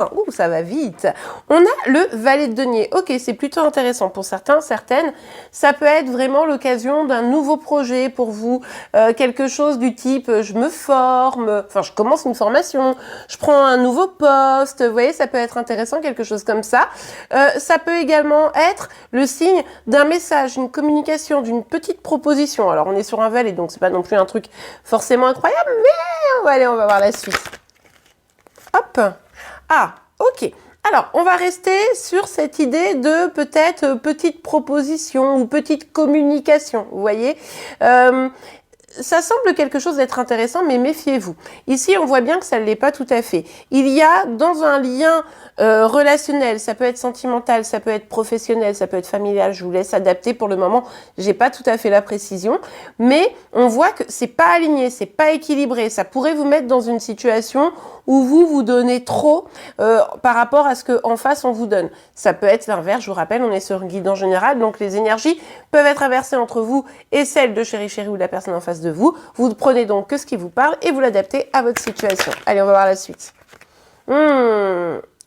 Ouh, ça va vite. On a le valet de denier. Ok, c'est plutôt intéressant pour certains, certaines. Ça peut être vraiment l'occasion d'un nouveau projet pour vous. Quelque chose du type, je me forme, enfin, je commence une formation, je prends un nouveau poste. Vous voyez, ça peut être intéressant, quelque chose comme ça. Ça peut également être le signe d'un message, une communication, d'une petite proposition. Alors, on est sur un valet, donc c'est pas non plus un truc forcément incroyable, mais allez, on va voir la suite. Hop. Ah, ok. Alors, on va rester sur cette idée de peut-être petite proposition ou petite communication, vous voyez. Ça semble quelque chose d'être intéressant, mais méfiez-vous. Ici, on voit bien que ça ne l'est pas tout à fait. Il y a dans un lien relationnel, ça peut être sentimental, ça peut être professionnel, ça peut être familial, je vous laisse adapter pour le moment, j'ai pas tout à fait la précision, mais on voit que c'est pas aligné, c'est pas équilibré, ça pourrait vous mettre dans une situation où vous donnez trop par rapport à ce qu'en face on vous donne. Ça peut être l'inverse, je vous rappelle, on est sur un guide en général, donc les énergies peuvent être inversées entre vous et celles de chéri ou de la personne en face de vous. Vous ne prenez donc que ce qui vous parle et vous l'adaptez à votre situation. Allez, on va voir la suite.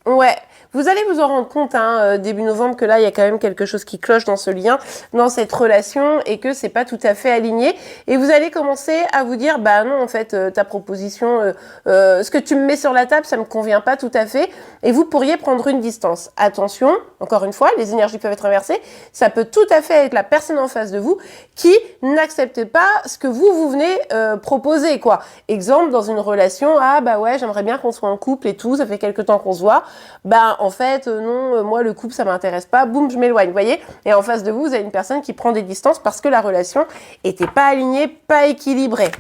Ouais, vous allez vous en rendre compte début novembre que là, il y a quand même quelque chose qui cloche dans ce lien, dans cette relation et que c'est pas tout à fait aligné. Et vous allez commencer à vous dire, bah non, en fait, ta proposition, ce que tu me mets sur la table, ça me convient pas tout à fait. Et vous pourriez prendre une distance. Attention, encore une fois, les énergies peuvent être inversées. Ça peut tout à fait être la personne en face de vous qui n'accepte pas ce que vous venez proposer, quoi. Exemple, dans une relation, ah bah ouais, j'aimerais bien qu'on soit en couple et tout, ça fait quelque temps qu'on se voit. Bah en fait non, moi le couple ça m'intéresse pas, boum, je m'éloigne, vous voyez. Et en face de vous, vous avez une personne qui prend des distances parce que la relation était pas alignée, pas équilibrée.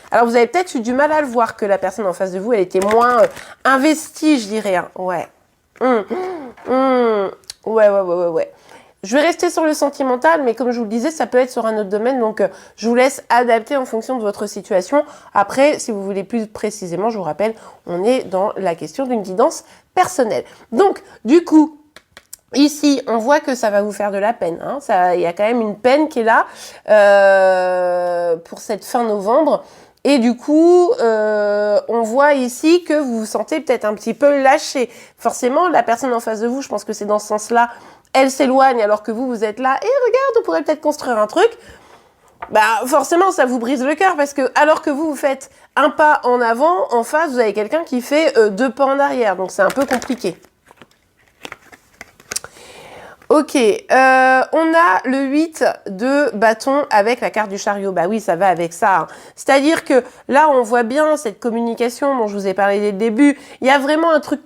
Alors vous avez peut-être eu du mal à le voir que la personne en face de vous, elle était moins investie, je dirais. Hein. Ouais. Ouais. Je vais rester sur le sentimental, mais comme je vous le disais, ça peut être sur un autre domaine, donc je vous laisse adapter en fonction de votre situation. Après, si vous voulez plus précisément, je vous rappelle, on est dans la question d'une guidance personnelle. Donc, du coup, ici, on voit que ça va vous faire de la peine. Hein. Il y a quand même une peine qui est là pour cette fin novembre. Et du coup, on voit ici que vous vous sentez peut-être un petit peu lâché. Forcément, la personne en face de vous, je pense que c'est dans ce sens-là, elle s'éloigne alors que vous êtes là. Et regarde, on pourrait peut-être construire un truc. Bah forcément, ça vous brise le cœur parce que alors que vous faites un pas en avant, en face, vous avez quelqu'un qui fait 2 pas en arrière. Donc c'est un peu compliqué. Ok, on a le 8 de bâton avec la carte du chariot. Bah oui, ça va avec ça. Hein. C'est-à-dire que là, on voit bien cette communication dont je vous ai parlé dès le début. Il y a vraiment un truc